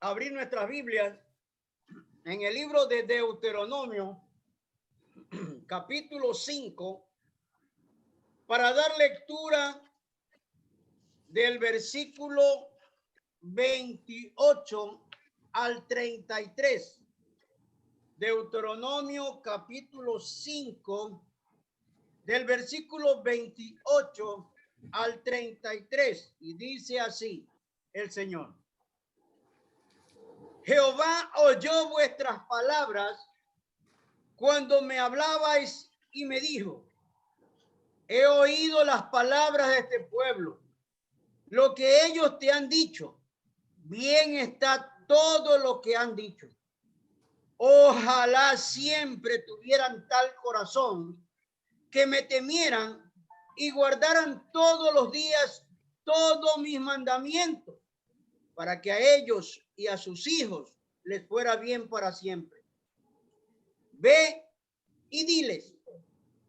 abrir nuestras Biblias en el libro de Deuteronomio, capítulo 5, para dar lectura del versículo 28 al 33. Deuteronomio capítulo 5, del versículo 28 al 33. Y dice así el Señor: Jehová oyó vuestras palabras cuando me hablabais y me dijo: he oído las palabras de este pueblo, lo que ellos te han dicho. Bien está todo lo que han dicho. Ojalá siempre tuvieran tal corazón que me temieran y guardaran todos los días todos mis mandamientos, para que a ellos y a sus hijos les fuera bien para siempre. Ve y diles: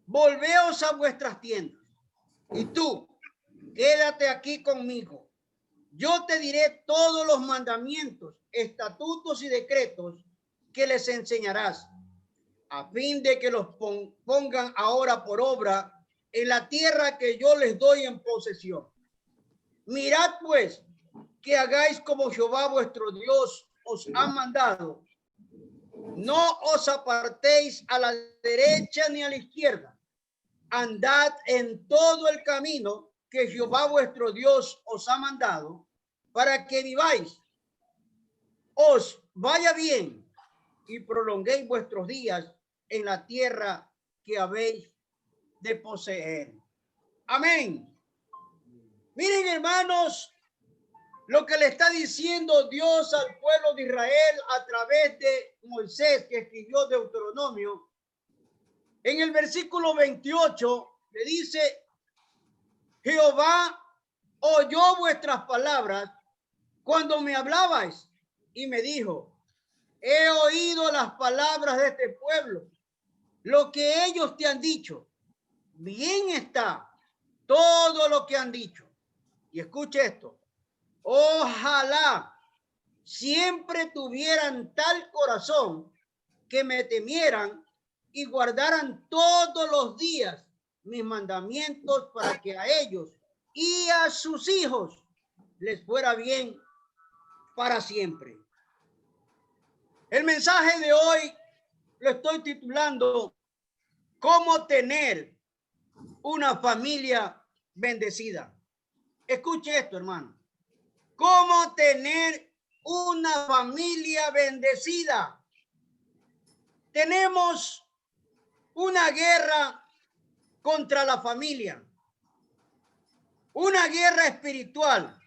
volveos a vuestras tiendas, y tú quédate aquí conmigo. Yo te diré todos los mandamientos, estatutos y decretos que les enseñarás, a fin de que los pongan ahora por obra en la tierra que yo les doy en posesión. Mirad pues que hagáis como Jehová vuestro Dios os ha mandado. No os apartéis a la derecha ni a la izquierda. Andad en todo el camino que Jehová vuestro Dios os ha mandado, para que viváis, os vaya bien y prolonguéis vuestros días en la tierra que habéis de poseer. Amén. Miren, hermanos, lo que le está diciendo Dios al pueblo de Israel a través de Moisés, que escribió Deuteronomio. En el versículo 28 le dice: Jehová oyó vuestras palabras cuando me hablabais y me dijo: he oído las palabras de este pueblo, lo que ellos te han dicho. Bien está todo lo que han dicho. Y escuche esto: ojalá siempre tuvieran tal corazón que me temieran y guardaran todos los días mis mandamientos, para que a ellos y a sus hijos les fuera bien para siempre. El mensaje de hoy lo estoy titulando: ¿cómo tener una familia bendecida? Escuche esto, hermano. ¿Cómo tener una familia bendecida? Tenemos una guerra contra la familia, una guerra espiritual.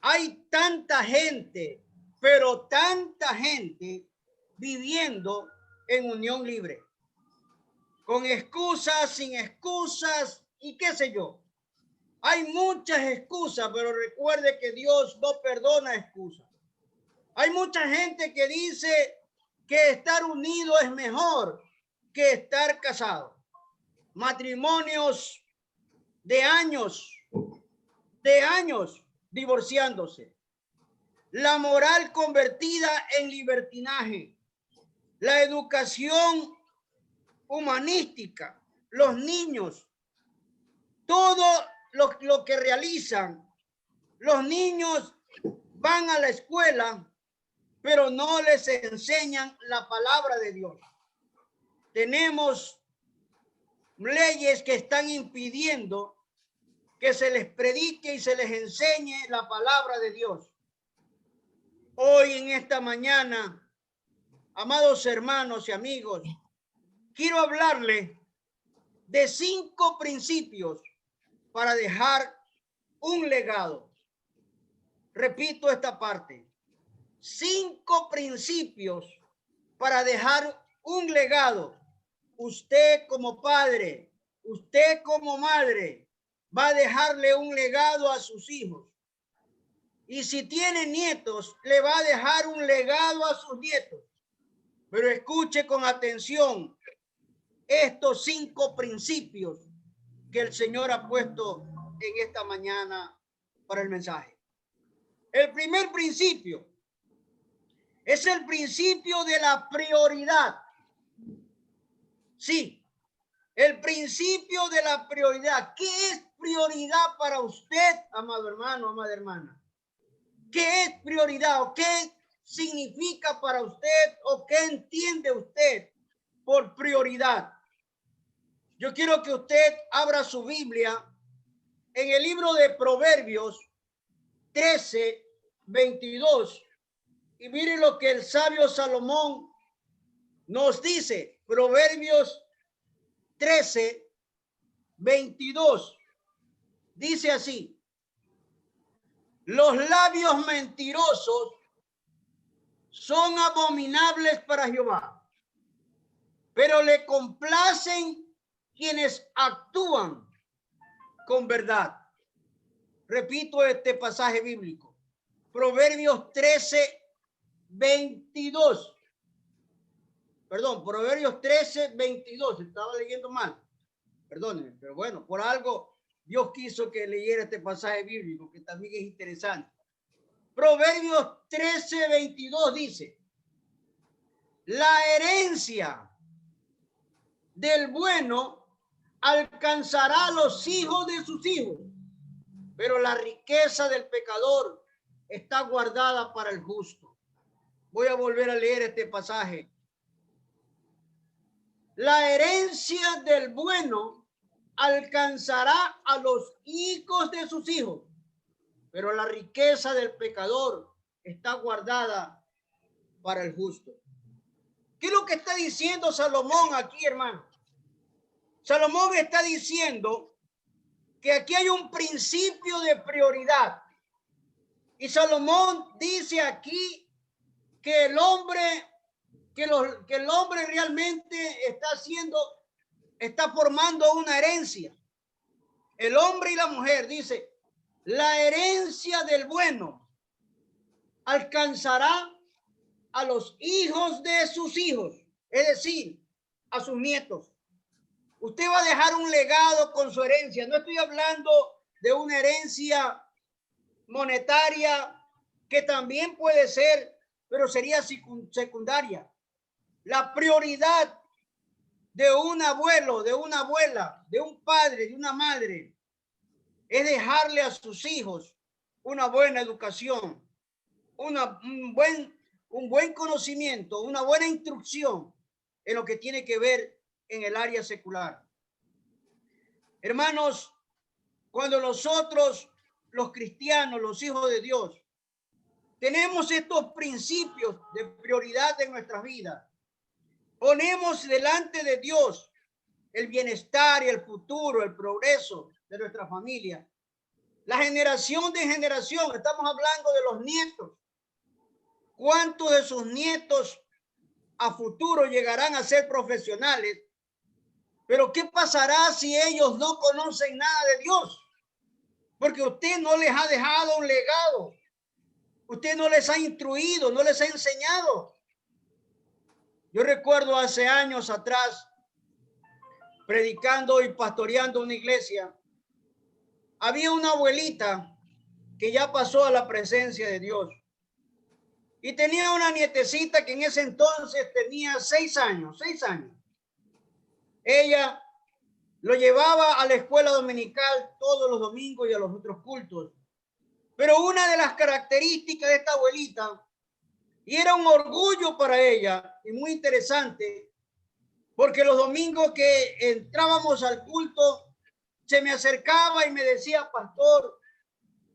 Hay tanta gente, pero tanta gente viviendo en unión libre, con excusas, sin excusas y qué sé yo. Hay muchas excusas, pero recuerde que Dios no perdona excusas. Hay mucha gente que dice que estar unido es mejor que estar casado. Matrimonios de años divorciándose. La moral convertida en libertinaje. La educación humanística. Los niños. Todo lo que realizan. Los niños van a la escuela, pero no les enseñan la palabra de Dios. Tenemos leyes que están impidiendo que se les predique y se les enseñe la palabra de Dios. Hoy, en esta mañana, amados hermanos y amigos, quiero hablarles de 5 principios para dejar un legado. Repito esta parte: 5 principios para dejar un legado. Usted como padre, usted como madre, va a dejarle un legado a sus hijos. Y si tiene nietos, le va a dejar un legado a sus nietos. Pero escuche con atención estos 5 principios que el Señor ha puesto en esta mañana para el mensaje. El primer principio es el principio de la prioridad. Sí, el principio de la prioridad. ¿Qué es prioridad para usted, amado hermano, amada hermana? ¿Qué es prioridad o qué significa para usted o qué entiende usted por prioridad? Yo quiero que usted abra su Biblia en el libro de Proverbios 13, 22 y mire lo que el sabio Salomón nos dice. Proverbios 13, 22 dice así: los labios mentirosos son abominables para Jehová, pero le complacen quienes actúan con verdad. Repito este pasaje bíblico. Proverbios 13, 22. Perdón, Proverbios 13, 22. Estaba leyendo mal. Perdónenme, pero bueno, por algo Dios quiso que leyera este pasaje bíblico, que también es interesante. Proverbios 13, 22 dice: la herencia del bueno alcanzará a los hijos de sus hijos, pero la riqueza del pecador está guardada para el justo. Voy a volver a leer este pasaje. La herencia del bueno alcanzará a los hijos de sus hijos, pero la riqueza del pecador está guardada para el justo. ¿Qué es lo que está diciendo Salomón aquí, hermano? Salomón está diciendo que aquí hay un principio de prioridad. Y Salomón dice aquí que el hombre, que el hombre realmente está formando una herencia. El hombre y la mujer, dice, la herencia del bueno alcanzará a los hijos de sus hijos, es decir, a sus nietos. Usted va a dejar un legado con su herencia. No estoy hablando de una herencia monetaria, que también puede ser, pero sería secundaria. La prioridad de un abuelo, de una abuela, de un padre, de una madre, es dejarle a sus hijos una buena educación, un buen conocimiento, una buena instrucción en lo que tiene que ver en el área secular. Hermanos, cuando nosotros, los cristianos, los hijos de Dios, tenemos estos principios de prioridad en nuestras vidas, ponemos delante de Dios el bienestar y el futuro, el progreso de nuestra familia, la generación de generación. Estamos hablando de los nietos. ¿Cuántos de sus nietos a futuro llegarán a ser profesionales? Pero ¿qué pasará si ellos no conocen nada de Dios? Porque usted no les ha dejado un legado. Usted no les ha instruido, no les ha enseñado. Yo recuerdo hace años atrás, predicando y pastoreando una iglesia, había una abuelita que ya pasó a la presencia de Dios. Y tenía una nietecita que en ese entonces tenía 6 años. Ella lo llevaba a la escuela dominical todos los domingos y a los otros cultos. Pero una de las características de esta abuelita, y era un orgullo para ella y muy interesante, porque los domingos que entrábamos al culto, se me acercaba y me decía: pastor,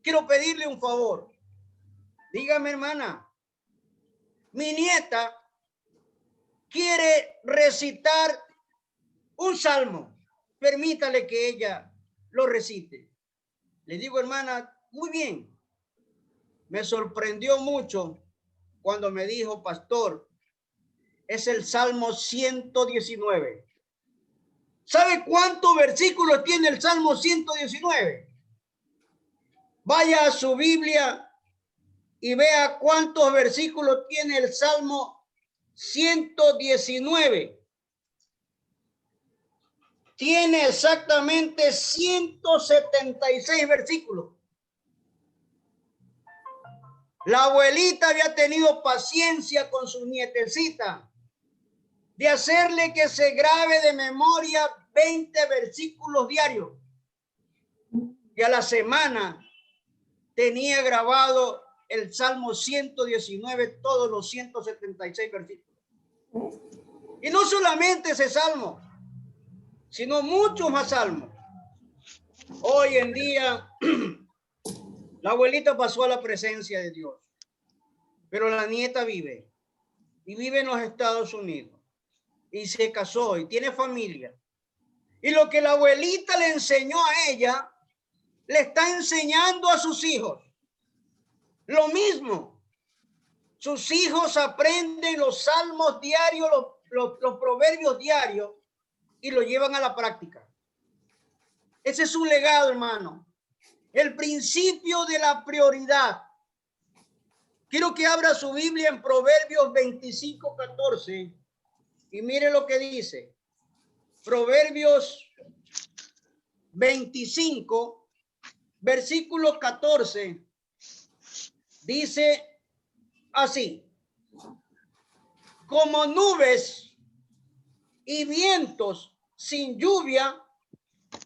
quiero pedirle un favor. Dígame, hermana. Mi nieta quiere recitar un salmo. Permítale que ella lo recite. Le digo: hermana, muy bien. Me sorprendió mucho cuando me dijo: pastor, es el Salmo 119. ¿Sabe cuántos versículos tiene el Salmo 119? Vaya a su Biblia y vea cuántos versículos tiene el Salmo 119. Tiene exactamente 176 versículos. La abuelita había tenido paciencia con su nietecita de hacerle que se grabe de memoria 20 versículos diarios. Y a la semana tenía grabado el Salmo 119, todos los 176 versículos. Y no solamente ese salmo, sino muchos más salmos. Hoy en día, la abuelita pasó a la presencia de Dios, pero la nieta vive, y vive en los Estados Unidos, y se casó, y tiene familia. Y lo que la abuelita le enseñó a ella, le está enseñando a sus hijos. Lo mismo. Sus hijos aprenden los salmos diarios, los proverbios diarios, y lo llevan a la práctica. Ese es un legado, hermano. El principio de la prioridad. Quiero que abra su Biblia en Proverbios 25:14 y mire lo que dice. Proverbios 25, versículo 14, dice así: como nubes y vientos sin lluvia,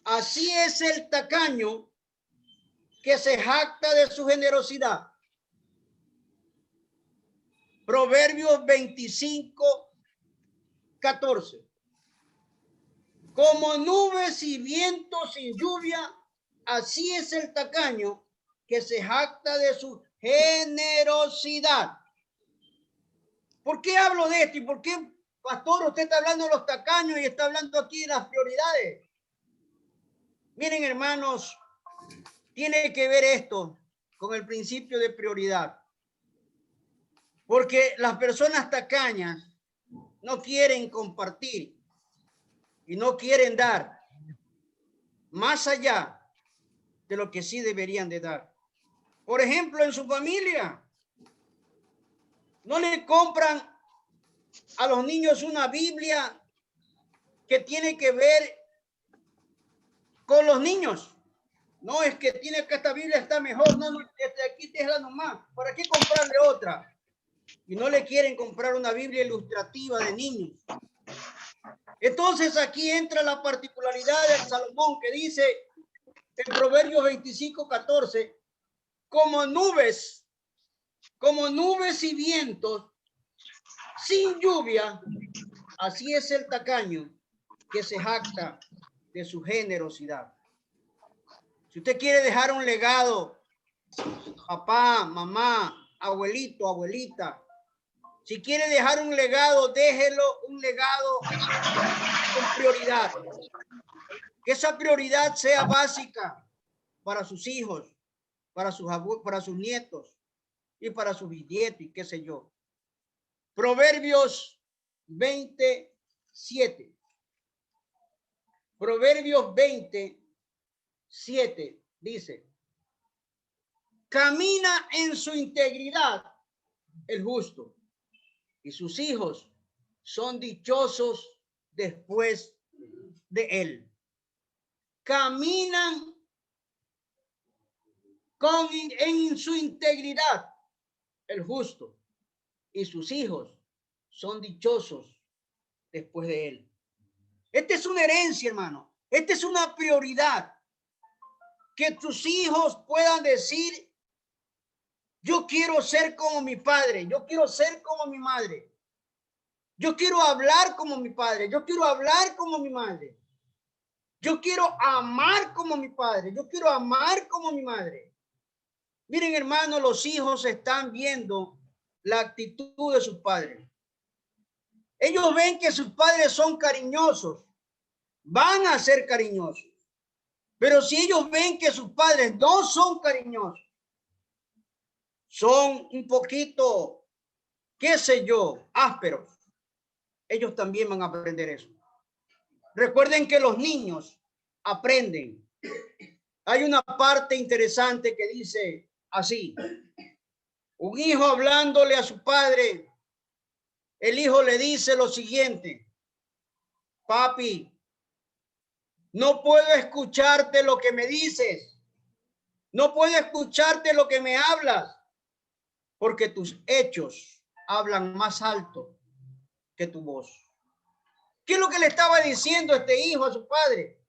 así es el tacaño que se jacta de su generosidad. Proverbios 25:14. Como nubes y vientos sin lluvia, así es el tacaño que se jacta de su generosidad. ¿Por qué hablo de esto? ¿Y por qué, pastor, usted está hablando de los tacaños y está hablando aquí de las prioridades? Miren, hermanos, tiene que ver esto con el principio de prioridad. Porque las personas tacañas no quieren compartir y no quieren dar más allá de lo que sí deberían de dar. Por ejemplo, en su familia, no le compran a los niños una Biblia que tiene que ver con los niños. No, es que tiene que esta Biblia está mejor. No, aquí déjala nomás. ¿Para qué comprarle otra? Y no le quieren comprar una Biblia ilustrativa de niños. Entonces aquí entra la particularidad del Salomón que dice en Proverbios 25:14, como nubes y vientos sin lluvia, así es el tacaño que se jacta de su generosidad. Si usted quiere dejar un legado, papá, mamá, abuelito, abuelita, si quiere dejar un legado, déjelo un legado con prioridad. Que esa prioridad sea básica para sus hijos, para sus nietos y para sus bisnietos y qué sé yo. Proverbios 27. Proverbios 27 dice: camina en su integridad el justo, y sus hijos son dichosos después de él. Caminan en su integridad el justo, y sus hijos son dichosos después de él. Esta es una herencia, hermano. Esta es una prioridad. Que tus hijos puedan decir: yo quiero ser como mi padre, yo quiero ser como mi madre, yo quiero hablar como mi padre, yo quiero hablar como mi madre, yo quiero amar como mi padre, yo quiero amar como mi madre. Miren, hermano, los hijos están viendo la actitud de sus padres. Ellos ven que sus padres son cariñosos, van a ser cariñosos. Pero si ellos ven que sus padres no son cariñosos, son un poquito, qué sé yo, ásperos, ellos también van a aprender eso. Recuerden que los niños aprenden. Hay una parte interesante que dice así: un hijo hablándole a su padre, el hijo le dice lo siguiente: papi, no puedo escucharte lo que me dices, no puedo escucharte lo que me hablas, porque tus hechos hablan más alto que tu voz. ¿Qué es lo que le estaba diciendo este hijo a su padre?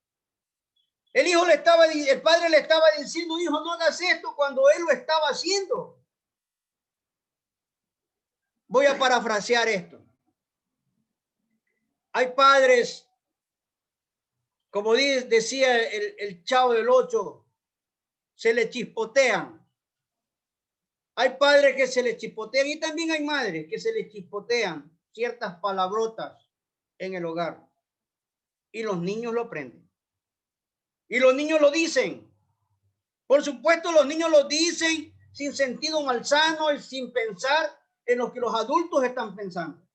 El padre le estaba diciendo, hijo, no hagas esto, cuando él lo estaba haciendo. Voy a parafrasear esto. Hay padres, como decía el Chavo del Ocho, se le chispotean. Hay padres que se les chispotean y también hay madres que se les chispotean ciertas palabrotas en el hogar. Y los niños lo aprenden. Y los niños lo dicen. Por supuesto, los niños lo dicen sin sentido malsano y sin pensar en lo que los adultos están pensando.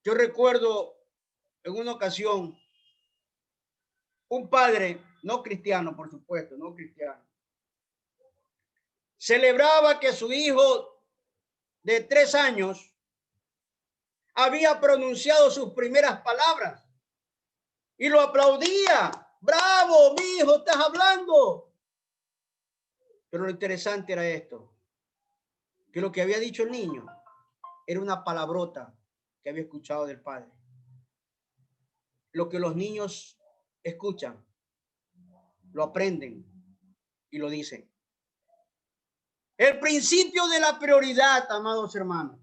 Yo recuerdo en una ocasión un padre, no cristiano, por supuesto, no cristiano, celebraba que su hijo de 3 años había pronunciado sus primeras palabras y lo aplaudía. Bravo, mi hijo, estás hablando. Pero lo interesante era esto, que lo que había dicho el niño era una palabrota que había escuchado del padre. Lo que los niños escuchan, lo aprenden y lo dicen. El principio de la prioridad, amados hermanos.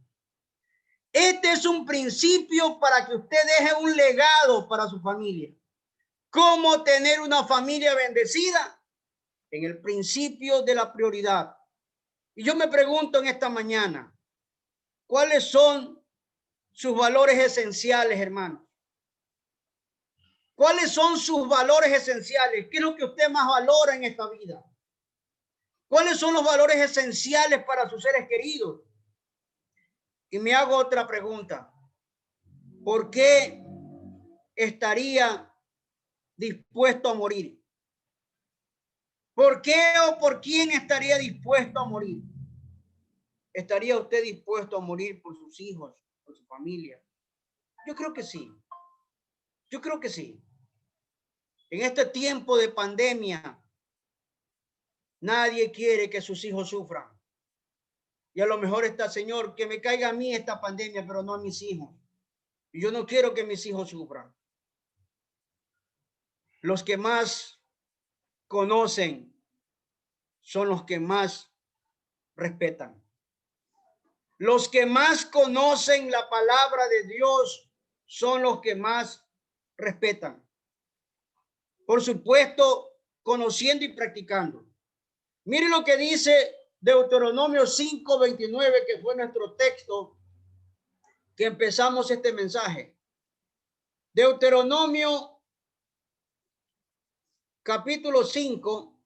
Este es un principio para que usted deje un legado para su familia. ¿Cómo tener una familia bendecida? En el principio de la prioridad. Y yo me pregunto en esta mañana, ¿cuáles son sus valores esenciales, hermanos? ¿Cuáles son sus valores esenciales? ¿Qué es lo que usted más valora en esta vida? ¿Cuáles son los valores esenciales para sus seres queridos? Y me hago otra pregunta. ¿Por qué estaría dispuesto a morir? ¿Por qué o por quién estaría dispuesto a morir? ¿Estaría usted dispuesto a morir por sus hijos, por su familia? Yo creo que sí. Yo creo que sí. En este tiempo de pandemia, nadie quiere que sus hijos sufran. Y a lo mejor está, Señor, que me caiga a mí esta pandemia, pero no a mis hijos. Y yo no quiero que mis hijos sufran. Los que más conocen son los que más respetan. Los que más conocen la palabra de Dios son los que más respetan. Por supuesto, conociendo y practicando. Mire lo que dice Deuteronomio 5:29, que fue nuestro texto que empezamos este mensaje. Deuteronomio capítulo 5,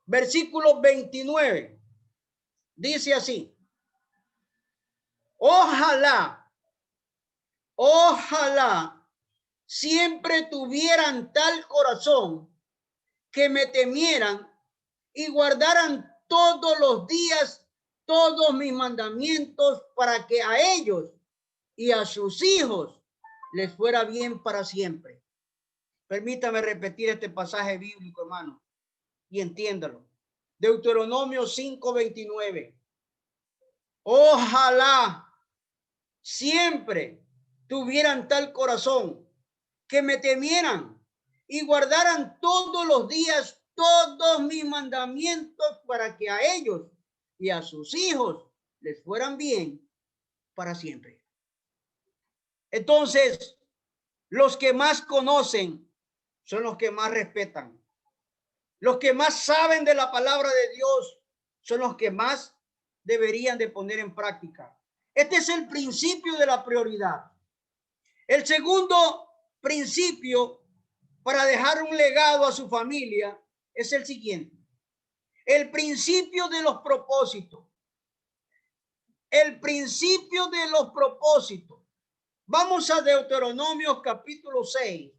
versículo 29. Dice así: ojalá siempre tuvieran tal corazón que me temieran y guardaran todos los días todos mis mandamientos, para que a ellos y a sus hijos les fuera bien para siempre. Permítame repetir este pasaje bíblico, hermano, y entiéndalo. Deuteronomio 5:29. Ojalá siempre tuvieran tal corazón que me temieran y guardaran todos los días todos mis mandamientos, para que a ellos y a sus hijos les fueran bien para siempre. Entonces, los que más conocen son los que más respetan. Los que más saben de la palabra de Dios son los que más deberían de poner en práctica. Este es el principio de la prioridad. El segundo principio para dejar un legado a su familia es el siguiente: el principio de los propósitos. El principio de los propósitos. Vamos a Deuteronomio capítulo 6,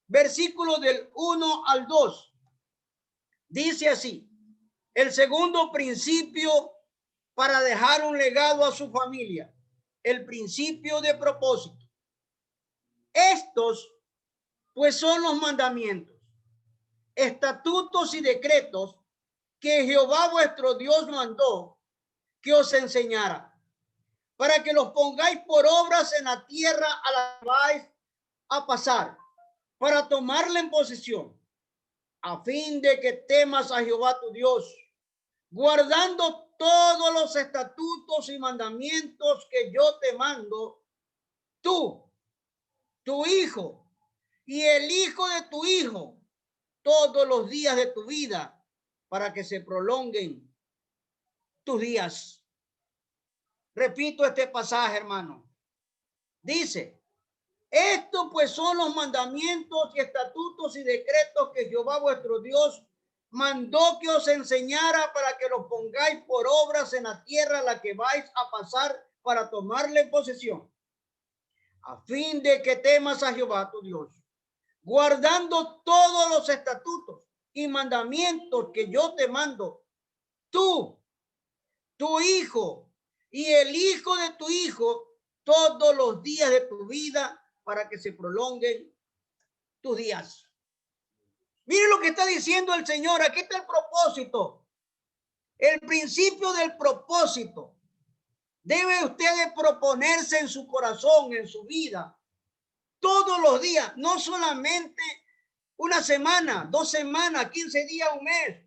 versículos del 1 al 2. Dice así: el segundo principio para dejar un legado a su familia, el principio de propósito. Estos pues son los mandamientos, estatutos y decretos que Jehová vuestro Dios mandó que os enseñara, para que los pongáis por obras en la tierra a la que vais a pasar, para tomarla en posesión, a fin de que temas a Jehová tu Dios, guardando todos los estatutos y mandamientos que yo te mando, tú, tu hijo y el hijo de tu hijo, todos los días de tu vida, para que se prolonguen tus días. Repito este pasaje, hermano. Dice, estos pues son los mandamientos y estatutos y decretos que Jehová vuestro Dios mandó que os enseñara, para que los pongáis por obras en la tierra a la que vais a pasar para tomarle posesión, a fin de que temas a Jehová tu Dios, guardando todos los estatutos y mandamientos que yo te mando, tú, tu hijo y el hijo de tu hijo, todos los días de tu vida, para que se prolonguen tus días. Mire lo que está diciendo el Señor. Aquí está el propósito. El principio del propósito. Debe usted de proponerse en su corazón, en su vida, todos los días, no solamente una semana, 2 semanas, 15 días, un mes,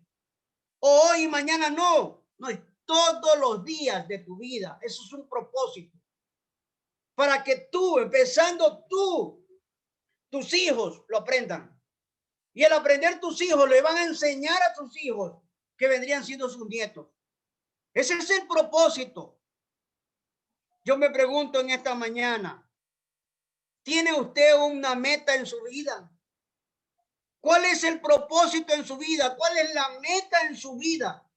o hoy y mañana, no, es todos los días de tu vida. Eso es un propósito. Para que tú, empezando tú, tus hijos lo aprendan. Y al aprender tus hijos, le van a enseñar a tus hijos que vendrían siendo sus nietos. Ese es el propósito. Yo me pregunto en esta mañana, ¿tiene usted una meta en su vida? ¿Cuál es el propósito en su vida? ¿Cuál es la meta en su vida?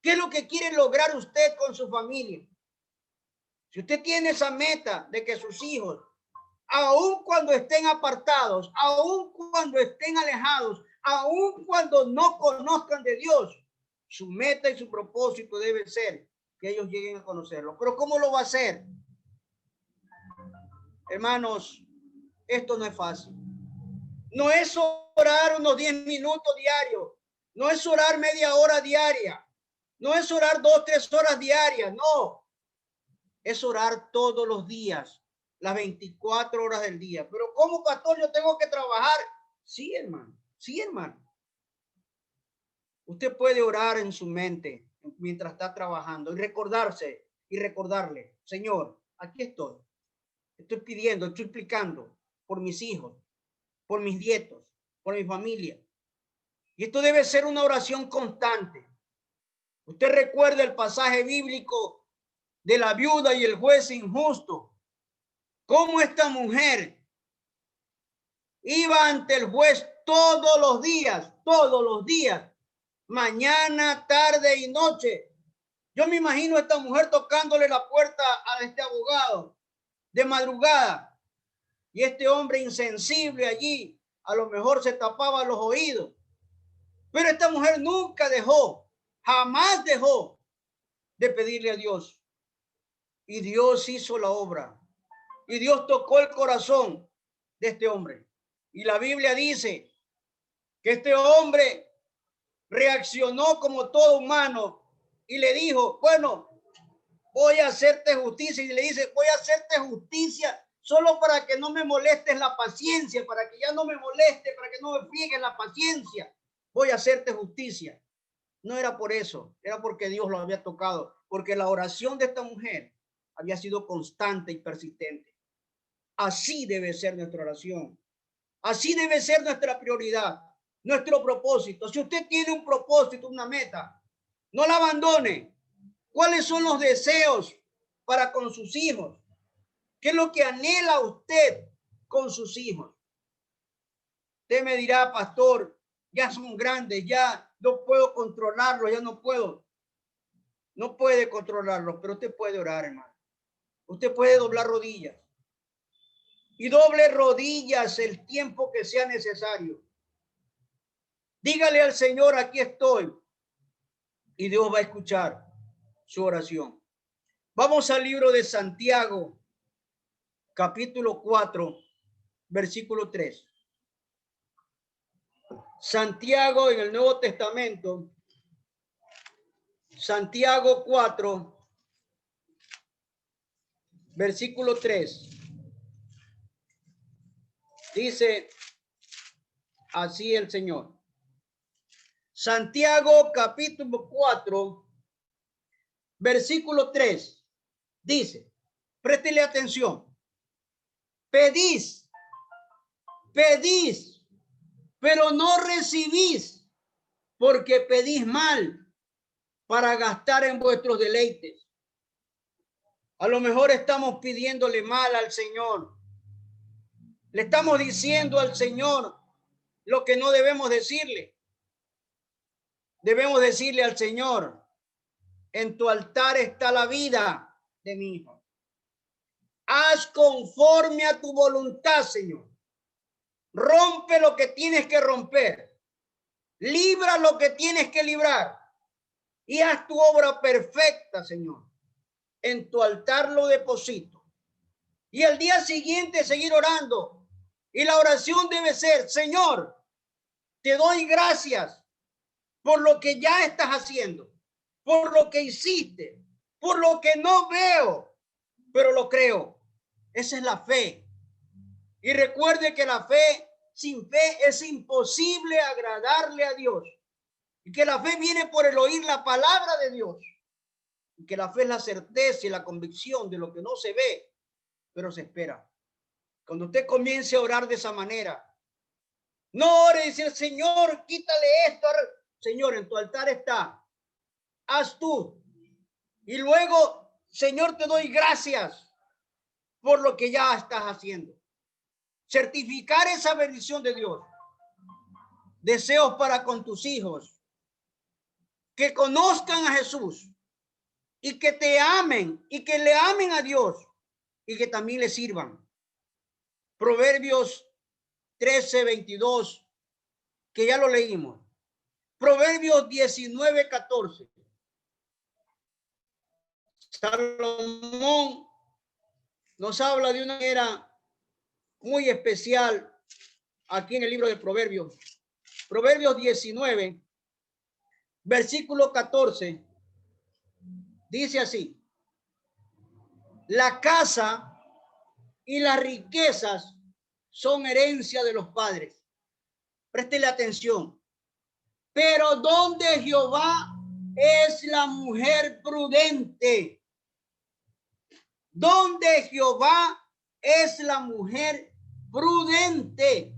¿Qué es lo que quiere lograr usted con su familia? Si usted tiene esa meta de que sus hijos, aun cuando estén apartados, aun cuando estén alejados, aun cuando no conozcan de Dios, su meta y su propósito debe ser que ellos lleguen a conocerlo. Pero ¿cómo lo va a hacer? Hermanos, esto no es fácil. No es orar unos 10 minutos diarios. No es orar media hora diaria. No es orar 2, 3 horas diarias. No. Es orar todos los días, las 24 horas del día. Pero ¿cómo, pastor, yo tengo que trabajar? Sí, hermano. Sí, hermano. Usted puede orar en su mente mientras está trabajando y recordarse y recordarle, Señor, aquí estoy. Estoy pidiendo, estoy explicando por mis hijos, por mis nietos, por mi familia. Y esto debe ser una oración constante. Usted recuerda el pasaje bíblico de la viuda y el juez injusto. Cómo esta mujer iba ante el juez todos los días, mañana, tarde y noche. Yo me imagino a esta mujer tocándole la puerta a este abogado de madrugada, y este hombre insensible allí a lo mejor se tapaba los oídos. Pero esta mujer nunca dejó, jamás dejó de pedirle a Dios. Y Dios hizo la obra. Y Dios tocó el corazón de este hombre. Y la Biblia dice que este hombre reaccionó como todo humano y le dijo, bueno, voy a hacerte justicia. Y le dice, voy a hacerte justicia solo para que no me molestes la paciencia, para que ya no me moleste, para que no me friegues la paciencia. Voy a hacerte justicia. No era por eso, era porque Dios lo había tocado, porque la oración de esta mujer había sido constante y persistente. Así debe ser nuestra oración. Así debe ser nuestra prioridad, nuestro propósito. Si usted tiene un propósito, una meta, no la abandone. ¿Cuáles son los deseos para con sus hijos? ¿Qué es lo que anhela usted con sus hijos? Usted me dirá, pastor, ya son grandes, ya no puedo controlarlos, ya no puedo. No puede controlarlos, pero usted puede orar, hermano. Usted puede doblar rodillas. Y doble rodillas el tiempo que sea necesario. Dígale al Señor, aquí estoy. Y Dios va a escuchar su oración. Vamos al libro de Santiago, capítulo 4, versículo 3. Santiago en el Nuevo Testamento, Santiago 4, versículo 3. Dice así el Señor. Santiago capítulo 4, versículo 3. Dice, préstele atención. Pedís, pedís, pero no recibís, porque pedís mal para gastar en vuestros deleites. A lo mejor estamos pidiéndole mal al Señor. Le estamos diciendo al Señor lo que no debemos decirle. Debemos decirle al Señor, en tu altar está la vida de mi hijo. Haz conforme a tu voluntad, Señor. Rompe lo que tienes que romper. Libra lo que tienes que librar. Y haz tu obra perfecta, Señor. En tu altar lo deposito. Y al día siguiente seguir orando. Y la oración debe ser, Señor, te doy gracias por lo que ya estás haciendo, por lo que hiciste, por lo que no veo, pero lo creo. Esa es la fe. Y recuerde que la fe, sin fe es imposible agradarle a Dios. Y que la fe viene por el oír la palabra de Dios. Y que la fe es la certeza y la convicción de lo que no se ve, pero se espera. Cuando usted comience a orar de esa manera, no ore y dice, Señor, quítale esto. Señor, en tu altar está. Haz tú. Y luego, Señor, te doy gracias por lo que ya estás haciendo. Certificar esa bendición de Dios. Deseos para con tus hijos. Que conozcan a Jesús. Y que te amen. Y que le amen a Dios. Y que también le sirvan. Proverbios 13:22. Que ya lo leímos. Proverbios 19:14. Salomón nos habla de una manera muy especial aquí en el libro de Proverbios. Proverbios 19, versículo 14, dice así: la casa y las riquezas son herencia de los padres. Préstele atención. Pero donde Jehová es la mujer prudente. Donde Jehová es la mujer prudente.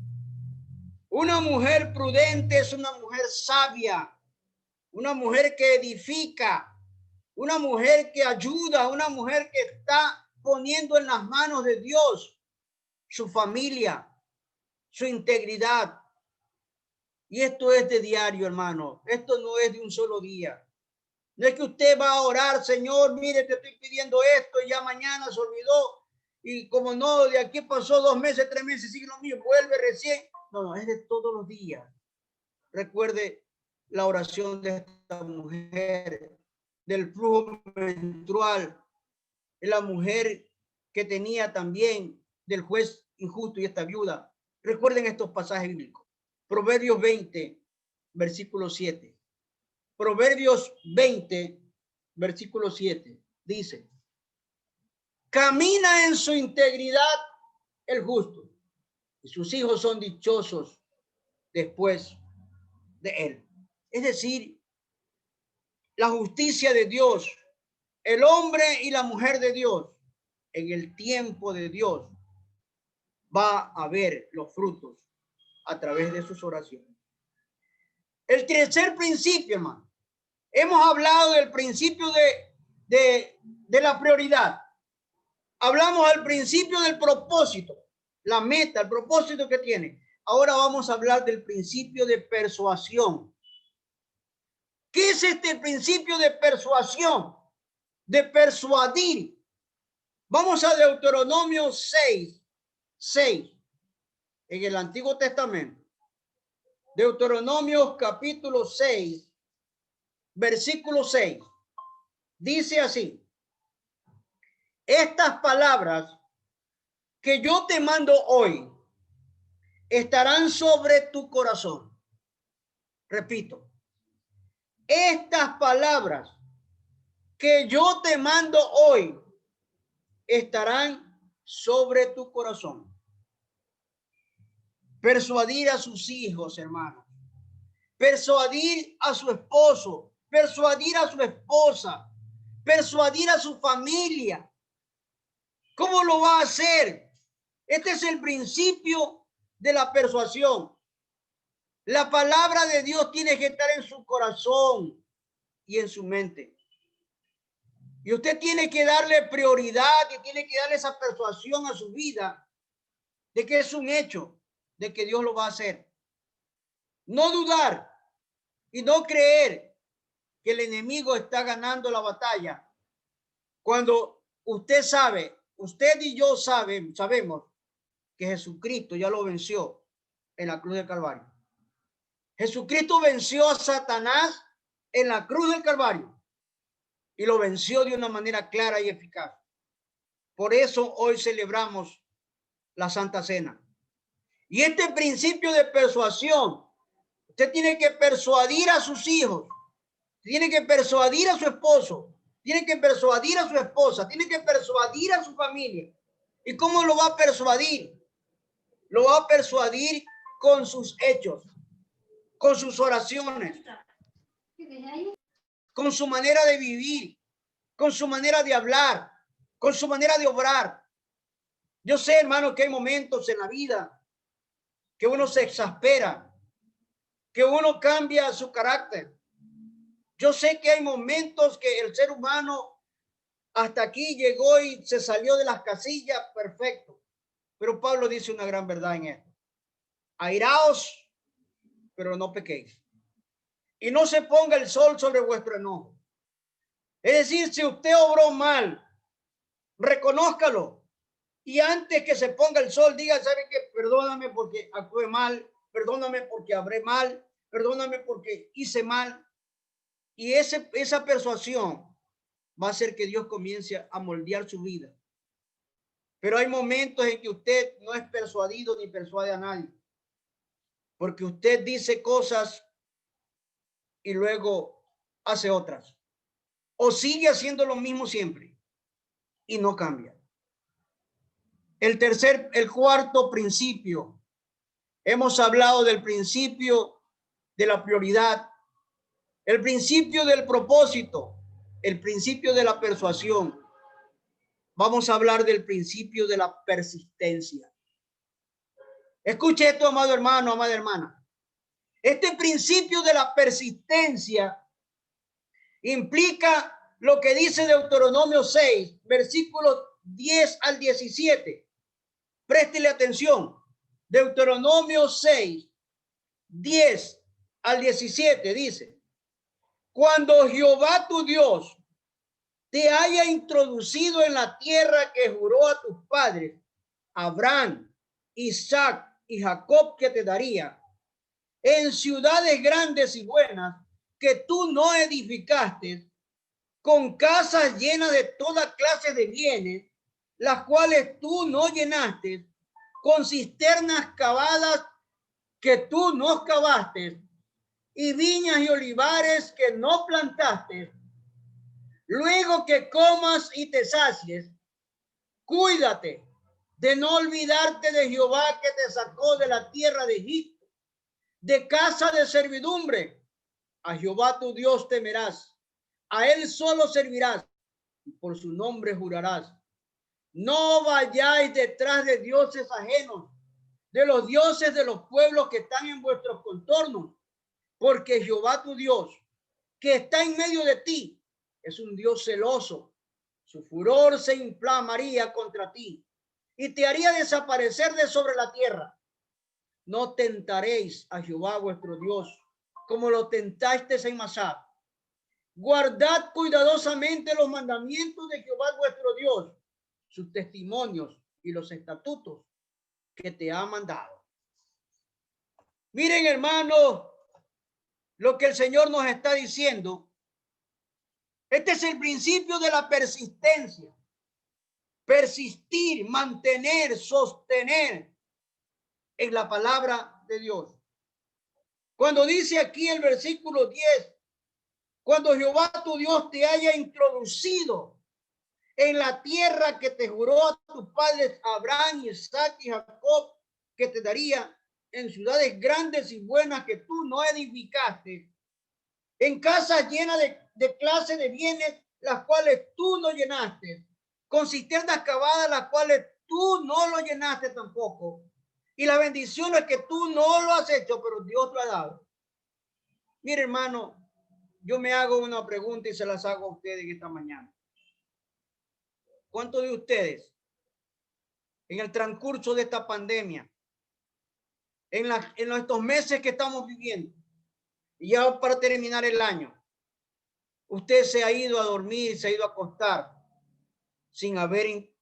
Una mujer prudente es una mujer sabia, una mujer que edifica, una mujer que ayuda, una mujer que está poniendo en las manos de Dios su familia, su integridad. Y esto es de diario, hermano. Esto no es de un solo día. No es que usted va a orar, Señor, mire, te estoy pidiendo esto y ya mañana se olvidó. Y como no, de aquí pasó 2 meses, 3 meses, sigue lo mío, vuelve recién. No, es de todos los días. Recuerde la oración de esta mujer, del flujo menstrual, de la mujer que tenía también del juez injusto y esta viuda. Recuerden estos pasajes bíblicos. Proverbios 20, versículo 7. Proverbios 20, versículo 7, dice: camina en su integridad el justo, y sus hijos son dichosos después de él. Es decir, la justicia de Dios, el hombre y la mujer de Dios, en el tiempo de Dios, va a ver los frutos a través de sus oraciones. El tercer principio, hermano. Hemos hablado del principio de la prioridad. Hablamos al principio del propósito, la meta, el propósito que tiene. Ahora vamos a hablar del principio de persuasión. ¿Qué es este principio de persuasión? De persuadir. Vamos a Deuteronomio 6, en el Antiguo Testamento. Deuteronomio capítulo 6, versículo 6. Dice así: estas palabras que yo te mando hoy estarán sobre tu corazón. Repito, estas palabras que yo te mando hoy estarán sobre tu corazón. Persuadir a sus hijos, hermanos. Persuadir a su esposo. Persuadir a su esposa. Persuadir a su familia. ¿Cómo lo va a hacer? Este es el principio de la persuasión. La palabra de Dios tiene que estar en su corazón y en su mente. Y usted tiene que darle prioridad y tiene que darle esa persuasión a su vida de que es un hecho, de que Dios lo va a hacer. No dudar y no creer que el enemigo está ganando la batalla. Cuando usted sabe, usted y yo sabemos que Jesucristo ya lo venció en la cruz del Calvario. Jesucristo venció a Satanás en la cruz del Calvario y lo venció de una manera clara y eficaz. Por eso hoy celebramos la Santa Cena. Y este principio de persuasión, usted tiene que persuadir a sus hijos, tiene que persuadir a su esposo, tiene que persuadir a su esposa, tiene que persuadir a su familia. ¿Y cómo lo va a persuadir? Lo va a persuadir con sus hechos, con sus oraciones, con su manera de vivir, con su manera de hablar, con su manera de obrar. Yo sé, hermano, que hay momentos en la vida que uno se exaspera, que uno cambia su carácter. Yo sé que hay momentos que el ser humano hasta aquí llegó y se salió de las casillas, perfecto. Pero Pablo dice una gran verdad en esto. Airaos, pero no pequéis. Y no se ponga el sol sobre vuestro enojo. Es decir, si usted obró mal, reconózcalo. Y antes que se ponga el sol, diga, ¿sabe qué? Perdóname porque actué mal, perdóname porque hablé mal, perdóname porque hice mal. Y esa persuasión va a hacer que Dios comience a moldear su vida. Pero hay momentos en que usted no es persuadido ni persuade a nadie. Porque usted dice cosas y luego hace otras. O sigue haciendo lo mismo siempre y no cambia. El cuarto principio. Hemos hablado del principio de la prioridad, el principio del propósito, el principio de la persuasión. Vamos a hablar del principio de la persistencia. Escuche esto, amado hermano, amada hermana. Este principio de la persistencia implica lo que dice Deuteronomio 6, versículos 10 al 17. Préstele atención. Deuteronomio 6, 10 al 17 dice: cuando Jehová tu Dios te haya introducido en la tierra que juró a tus padres, Abraham, Isaac y Jacob, que te daría, en ciudades grandes y buenas que tú no edificaste, con casas llenas de toda clase de bienes, las cuales tú no llenaste, con cisternas cavadas que tú no cavaste, y viñas y olivares que no plantaste. Luego que comas y te sacies, cuídate de no olvidarte de Jehová, que te sacó de la tierra de Egipto, de casa de servidumbre. A Jehová tu Dios temerás, a él solo servirás, y por su nombre jurarás. No vayáis detrás de dioses ajenos, de los dioses de los pueblos que están en vuestros contornos, porque Jehová tu Dios, que está en medio de ti, es un Dios celoso. Su furor se inflamaría contra ti y te haría desaparecer de sobre la tierra. No tentaréis a Jehová vuestro Dios como lo tentasteis en Masá. Guardad cuidadosamente los mandamientos de Jehová vuestro Dios, sus testimonios y los estatutos que te ha mandado. Miren, hermanos, lo que el Señor nos está diciendo. Este es el principio de la persistencia. Persistir, mantener, sostener en la palabra de Dios. Cuando dice aquí el versículo 10, cuando Jehová tu Dios te haya introducido en la tierra que te juró a tus padres Abraham, Isaac y Jacob, que te daría, en ciudades grandes y buenas que tú no edificaste, en casas llenas de clase de bienes, las cuales tú no llenaste, con cisternas cavadas, las cuales tú no lo llenaste tampoco, y la bendición es que tú no lo has hecho, pero Dios lo ha dado. Mire, hermano, yo me hago una pregunta y se las hago a ustedes esta mañana. ¿Cuántos de ustedes en el transcurso de esta pandemia, en estos meses que estamos viviendo, y ya para terminar el año, usted se ha ido a dormir, se ha ido a acostar sin haber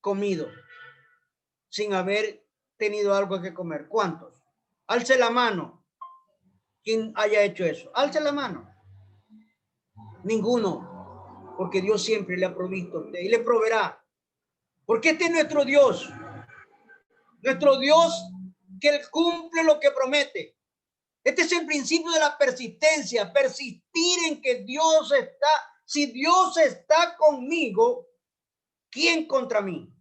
comido, sin haber tenido algo que comer? ¿Cuántos? Alce la mano. ¿Quién haya hecho eso? Alce la mano. Ninguno, porque Dios siempre le ha provisto a usted y le proveerá. Porque este es nuestro Dios que Él cumple lo que promete. Este es el principio de la persistencia, persistir en que Dios está. Si Dios está conmigo, ¿quién contra mí?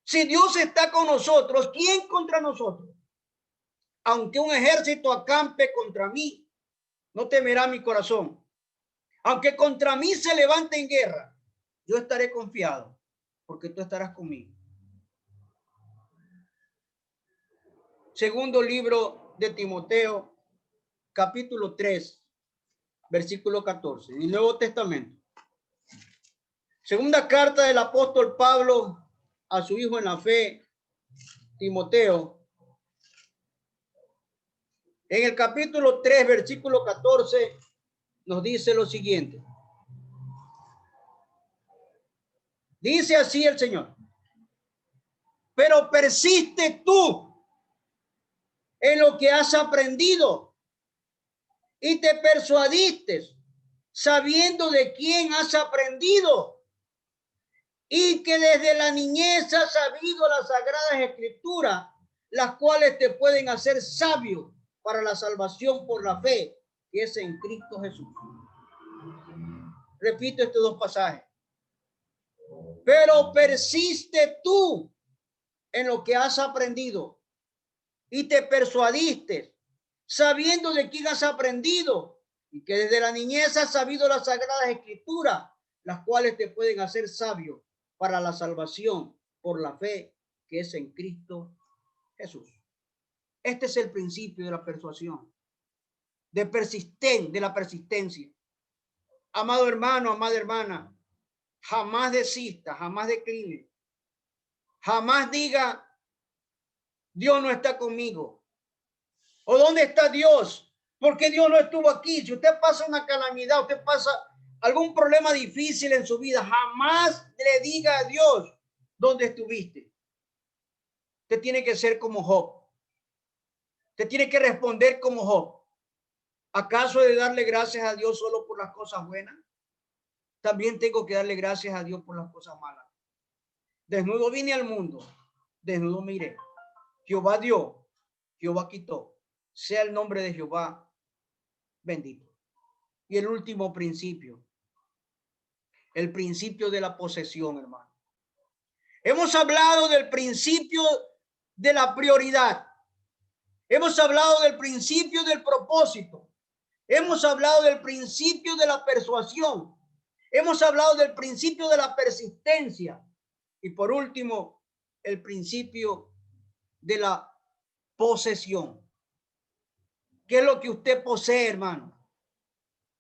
Si Dios está con nosotros, ¿quién contra nosotros? Aunque un ejército acampe contra mí, no temerá mi corazón. Aunque contra mí se levante en guerra, yo estaré confiado, porque tú estarás conmigo. Segundo libro de Timoteo, capítulo 3, versículo 14, el Nuevo Testamento. Segunda carta del apóstol Pablo a su hijo en la fe, Timoteo. En el capítulo 3, versículo 14, nos dice lo siguiente. Dice así el Señor: pero persiste tú en lo que has aprendido y te persuadiste, sabiendo de quién has aprendido y que desde la niñez has sabido las sagradas escrituras, las cuales te pueden hacer sabio para la salvación por la fe que es en Cristo Jesús. Repito estos dos pasajes. Pero persiste tú en lo que has aprendido y te persuadiste, sabiendo de quién has aprendido y que desde la niñez has sabido las sagradas escrituras, las cuales te pueden hacer sabio para la salvación por la fe que es en Cristo Jesús. Este es el principio de la persuasión, de la persistencia. Amado hermano, amada hermana, jamás desista, jamás decline, jamás diga, Dios no está conmigo. ¿O dónde está Dios? ¿Por qué Dios no estuvo aquí? Si usted pasa una calamidad, usted pasa algún problema difícil en su vida, jamás le diga a Dios, ¿dónde estuviste? Usted tiene que ser como Job. Usted tiene que responder como Job. ¿Acaso he de darle gracias a Dios solo por las cosas buenas? También tengo que darle gracias a Dios por las cosas malas. Desnudo vine al mundo, desnudo me iré. Jehová dio, Jehová quitó. Sea el nombre de Jehová bendito. Y el último principio, el principio de la posesión, hermano. Hemos hablado del principio de la prioridad. Hemos hablado del principio del propósito. Hemos hablado del principio de la persuasión. Hemos hablado del principio de la persistencia. Y por último, el principio de la posesión. ¿Qué es lo que usted posee, hermano?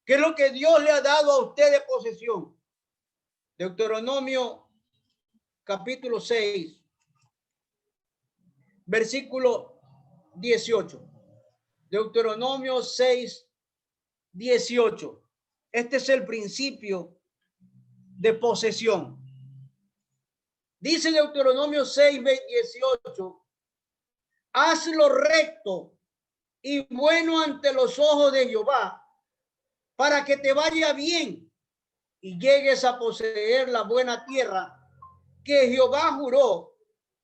¿Qué es lo que Dios le ha dado a usted de posesión? Deuteronomio capítulo 6, versículo 18. Deuteronomio 6, 18. Este es el principio de posesión. Dice Deuteronomio 6, 18. Haz lo recto y bueno ante los ojos de Jehová, para que te vaya bien y llegues a poseer la buena tierra que Jehová juró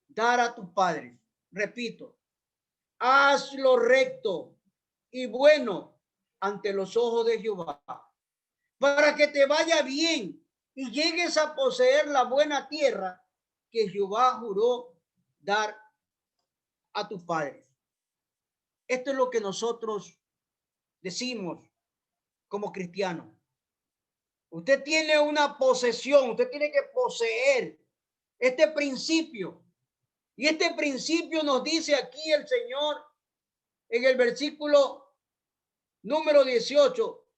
dar a tus padres. Repito, haz lo recto y bueno ante los ojos de Jehová, para que te vaya bien y llegues a poseer la buena tierra que Jehová juró dar a tus padres. Esto es lo que nosotros decimos como cristianos. Usted tiene una posesión, usted tiene que poseer este principio. Y este principio nos dice aquí el Señor en el versículo número 18,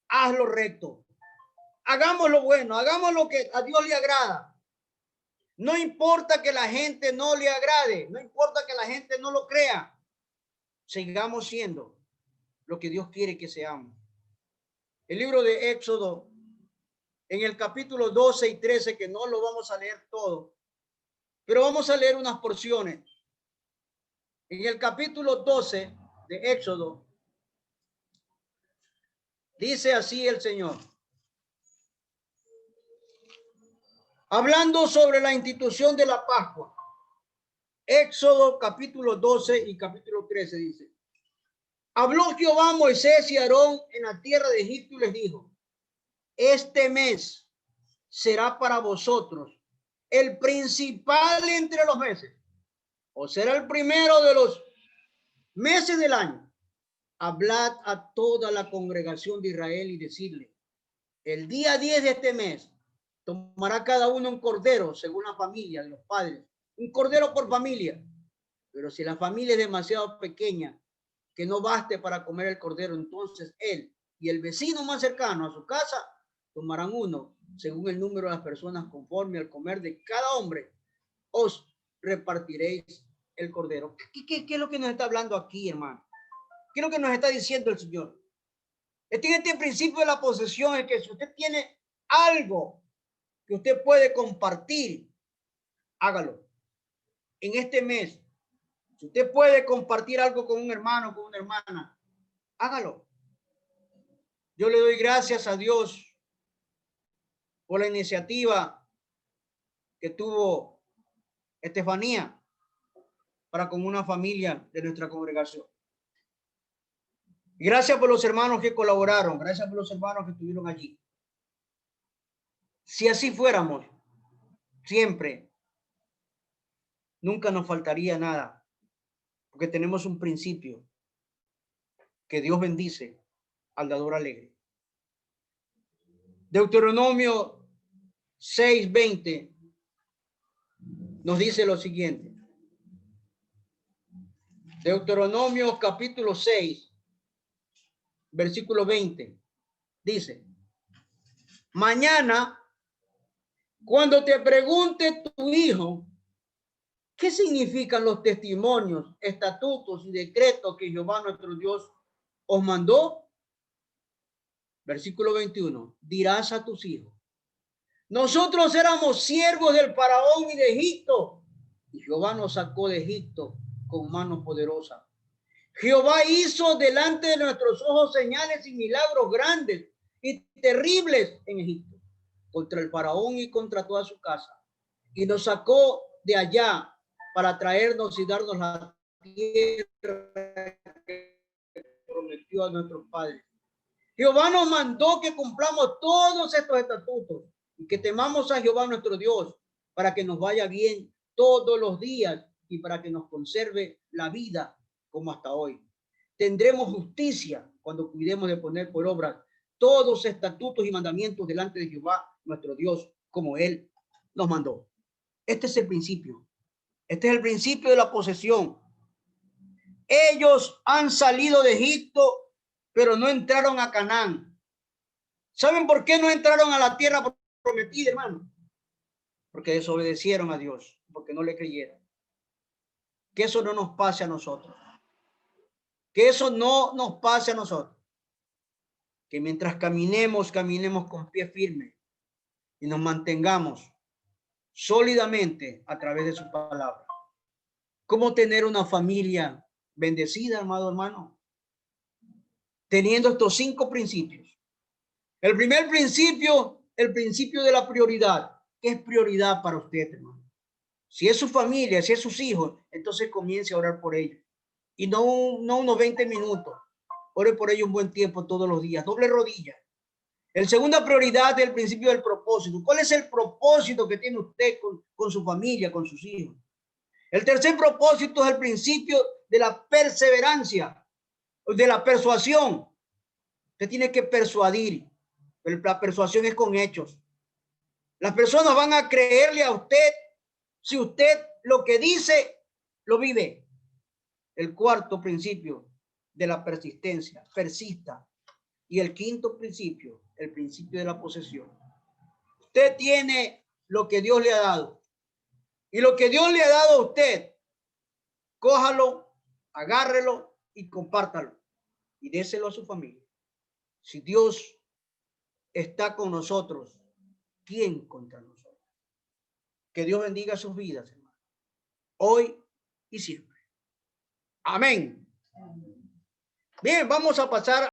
haz lo recto. Hagamos lo bueno, hagamos lo que a Dios le agrada. No importa que la gente no le agrade, no importa que la gente no lo crea. Sigamos siendo lo que Dios quiere que seamos. El libro de Éxodo, en el capítulo 12 y 13, que no lo vamos a leer todo, pero vamos a leer unas porciones. En el capítulo 12 de Éxodo, dice así el Señor, hablando sobre la institución de la Pascua. Éxodo capítulo 12 y capítulo 13 dice, habló Jehová a Moisés y Aarón en la tierra de Egipto y les dijo, este mes será para vosotros el principal entre los meses, o será el primero de los meses del año. Hablad a toda la congregación de Israel y decirle, el día 10 de este mes tomará cada uno un cordero según la familia de los padres, un cordero por familia. Pero si la familia es demasiado pequeña, que no baste para comer el cordero, entonces él y el vecino más cercano a su casa tomarán uno según el número de las personas conforme al comer de cada hombre. Os repartiréis el cordero. ¿Qué es lo que nos está hablando aquí, hermano? ¿Qué es lo que nos está diciendo el Señor? Este principio de la posesión es que si usted tiene algo que usted puede compartir, hágalo. En este mes, si usted puede compartir algo con un hermano, con una hermana, hágalo. Yo le doy gracias a Dios por la iniciativa que tuvo Estefanía para con una familia de nuestra congregación. Gracias por los hermanos que colaboraron, gracias por los hermanos que estuvieron allí. Si así fuéramos, siempre, nunca nos faltaría nada, porque tenemos un principio que Dios bendice al dador alegre. Deuteronomio 6:20 nos dice lo siguiente. Deuteronomio capítulo 6, versículo 20, dice, mañana, cuando te pregunte tu hijo, ¿qué significan los testimonios, estatutos y decretos que Jehová nuestro Dios os mandó? Versículo 21, dirás a tus hijos, nosotros éramos siervos del faraón y de Egipto, y Jehová nos sacó de Egipto con mano poderosa. Jehová hizo delante de nuestros ojos señales y milagros grandes y terribles en Egipto, contra el faraón y contra toda su casa. Y nos sacó de allá para traernos y darnos la tierra que prometió a nuestros padres. Jehová nos mandó que cumplamos todos estos estatutos y que temamos a Jehová nuestro Dios para que nos vaya bien todos los días y para que nos conserve la vida como hasta hoy. Tendremos justicia cuando cuidemos de poner por obra todos estatutos y mandamientos delante de Jehová nuestro Dios, como él nos mandó. Este es el principio. Este es el principio de la posesión. Ellos han salido de Egipto, pero no entraron a Canaán. ¿Saben por qué no entraron a la tierra prometida, hermano? Porque desobedecieron a Dios, porque no le creyeron. Que eso no nos pase a nosotros. Que eso no nos pase a nosotros. Que mientras caminemos con pie firme y nos mantengamos sólidamente a través de su palabra. ¿Cómo tener una familia bendecida, amado hermano? Teniendo estos 5 principios. El primer principio, el principio de la prioridad. ¿Qué es prioridad para usted, hermano? Si es su familia, si es sus hijos, entonces comience a orar por ellos. Y no unos 20 minutos. Ore por ellos un buen tiempo todos los días. Doble rodilla. El segunda prioridad es el principio del propósito. ¿Cuál es el propósito que tiene usted con su familia, con sus hijos? El tercer propósito es el principio de la perseverancia, de la persuasión. Usted tiene que persuadir, pero la persuasión es con hechos. Las personas van a creerle a usted si usted lo que dice lo vive. El cuarto principio de la persistencia, persista. Y el quinto principio, el principio de la posesión. Usted tiene lo que Dios le ha dado. Y lo que Dios le ha dado a usted, cójalo, agárrelo y compártalo. Y déselo a su familia. Si Dios está con nosotros, ¿quién contra nosotros? Que Dios bendiga sus vidas, hermano. Hoy y siempre. Amén. Bien, vamos a pasar